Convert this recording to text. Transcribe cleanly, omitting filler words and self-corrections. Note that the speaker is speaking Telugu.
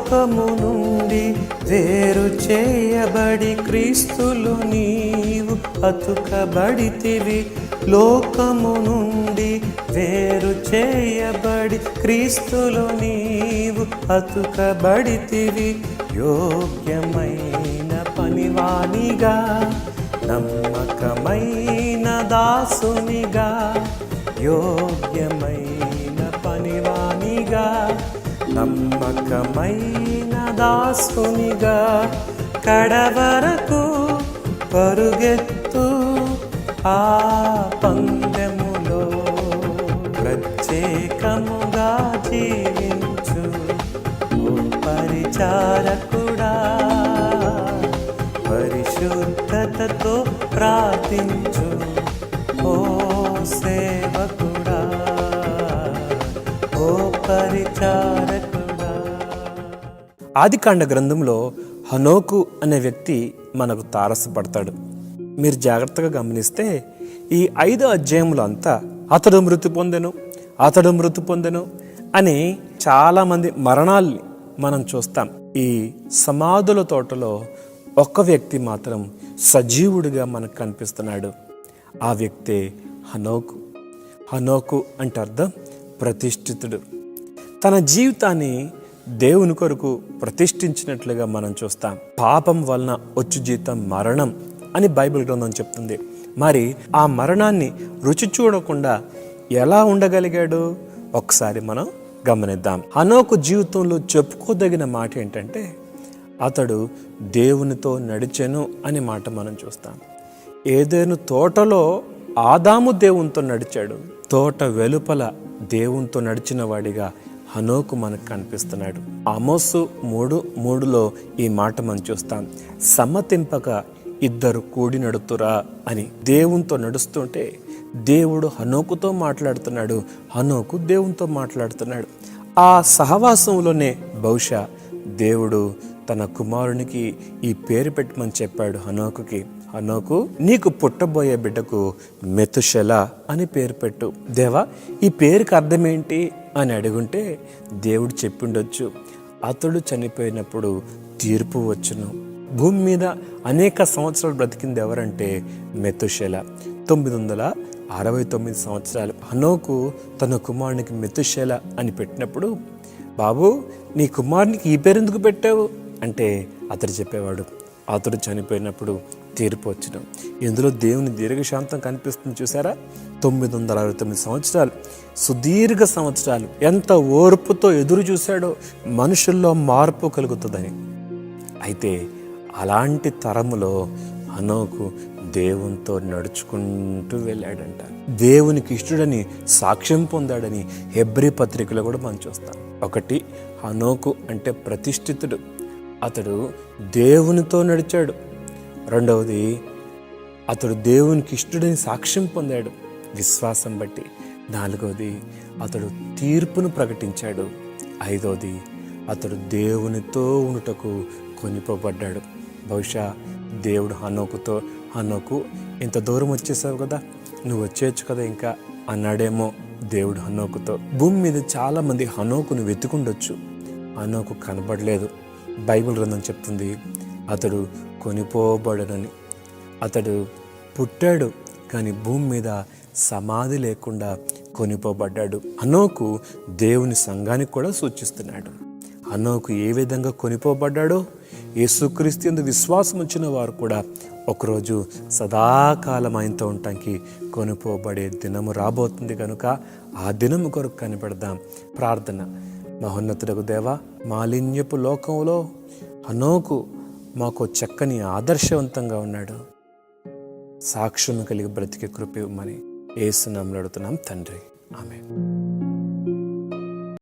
లోకము నుండి వేరు చేయబడి క్రీస్తులో నీవు అతుకబడితివి. లోకము నుండి వేరు చేయబడి క్రీస్తులో నీవు అతుకబడితివి. యోగ్యమైన పనివానిగా, నమ్మకమైన దాసునిగా, యోగ్యమైన పనివానిగా, నమ్మకమైన దాసునిగా కడవరకు పరుగెత్తు. ఆ పందెములో ప్రత్యేకముగా జీవించు. ఓ పరిచారకుడా, పరిశుద్ధతతో ప్రార్థించు. ఓ సేవకుడా, ఓ పరిచారకుడా. ఆదికాండ గ్రంథంలో హనోకు అనే వ్యక్తి మనకు తారసపడతాడు. మీరు జాగ్రత్తగా గమనిస్తే ఈ 5 అధ్యాయములు అంతా అతడు మృతి పొందెను అని చాలామంది మరణాల్ని మనం చూస్తాం. ఈ సమాధుల తోటలో ఒక్క వ్యక్తి మాత్రం సజీవుడిగా మనకు కనిపిస్తున్నాడు. ఆ వ్యక్తే హనోకు. హనోకు అంటే అర్థం ప్రతిష్ఠితుడు. తన జీవితాన్ని దేవుని కొరకు ప్రతిష్ఠించినట్లుగా మనం చూస్తాం. పాపం వలన వచ్చు జీతం మరణం అని బైబిల్ గ్రంథం చెప్తుంది. మరి ఆ మరణాన్ని రుచి చూడకుండా ఎలా ఉండగలిగాడు ఒకసారి మనం గమనిద్దాం. హనోకు జీవితంలో చెప్పుకోదగిన మాట ఏంటంటే అతడు దేవునితో నడిచెను అనే మాట మనం చూస్తాం. ఏదైనా తోటలో ఆదాము దేవునితో నడిచాడు. తోట వెలుపల దేవునితో నడిచిన వాడిగా హనోకు మనకు కనిపిస్తున్నాడు. ఆమోసు 3:3లో ఈ మాట మనం చూస్తాం. సమ్మతింపక ఇద్దరు కూడి నడుతురా అని. దేవునితో నడుస్తుంటే దేవుడు హనోకుతో మాట్లాడుతున్నాడు, హనోకు దేవునితో మాట్లాడుతున్నాడు. ఆ సహవాసంలోనే బహుశా దేవుడు తన కుమారునికి ఈ పేరు పెట్టమని చెప్పాడు హనోకుకి. హనోకు, నీకు పుట్టబోయే బిడ్డకు మెతుషెల అని పేరు పెట్టు. దేవా, ఈ పేరుకి అర్థం ఏంటి అని అడుగుంటే దేవుడు చెప్పిండొచ్చు, అతడు చనిపోయినప్పుడు తీర్పు వచ్చును. భూమి మీద అనేక సంవత్సరాలు బ్రతికింది ఎవరంటే మెతుషెల. 969 సంవత్సరాలు. హనోకు తన కుమారునికి మెతుషెల అని పెట్టినప్పుడు, బాబు నీ కుమారునికి ఈ పేరు ఎందుకు పెట్టావు అంటే అతడు చెప్పేవాడు, అతడు చనిపోయినప్పుడు తీర్పు వచ్చును. ఇందులో దేవుని దీర్ఘశాంతం కనిపిస్తుంది. చూసారా? 969 సంవత్సరాలు, సుదీర్ఘ సంవత్సరాలు. ఎంత ఓర్పుతో ఎదురు చూశాడో మనుషుల్లో మార్పు కలుగుతుందని. అయితే అలాంటి తరములో హనోకు దేవునితో నడుచుకుంటూ వెళ్ళాడంట. దేవునికి ఇష్టడని సాక్ష్యం పొందాడని హెబ్రీ పత్రికలో కూడా మనం చూస్తాం. ఒకటి, హనోకు అంటే ప్రతిష్ఠితుడు, అతడు దేవునితో నడిచాడు. రెండవది, అతడు దేవునికి ఇష్టడని సాక్ష్యం పొందాడు విశ్వాసం బట్టి. నాలుగవది, అతడు తీర్పును ప్రకటించాడు. ఐదవది, అతడు దేవునితో ఉండుటకు కొనిపోబడ్డాడు. బహుశా దేవుడు హనోకు ఇంత దూరం వచ్చేసావు కదా, నువ్వు వచ్చేయచ్చు కదా ఇంకా అన్నాడేమో దేవుడు హనోకుతో. భూమి మీద చాలా మంది హనోకును వెతుకుండొచ్చు, హనోకు కనబడలేదు. బైబిల్ గ్రంథం చెప్తుంది అతడు కొనిపోబడనని. అతడు పుట్టాడు కానీ భూమి మీద సమాధి లేకుండా కొనిపోబడ్డాడు. హనోకు దేవుని సంఘానికి కూడా సూచిస్తున్నాడు. హనోకు ఏ విధంగా కొనిపోబడ్డాడో యేసుక్రీస్తు యందు విశ్వాసం వచ్చిన వారు కూడా ఒకరోజు సదాకాలం ఆయనతో ఉండటానికి కొనిపోబడే దినము రాబోతుంది కనుక ఆ దినము కొరకు కనిపెడదాం. ప్రార్థన. మహోన్నతుడకు దేవా, మాలిన్యపు లోకంలో హనోకు మాకు చక్కని ఆదర్శవంతంగా ఉన్నాడు. సాక్ష్యం కలిగి బ్రతికే కృప ఇవ్వమని యేసు నామములో అడుగుతున్నాం తండ్రి. ఆమేన్.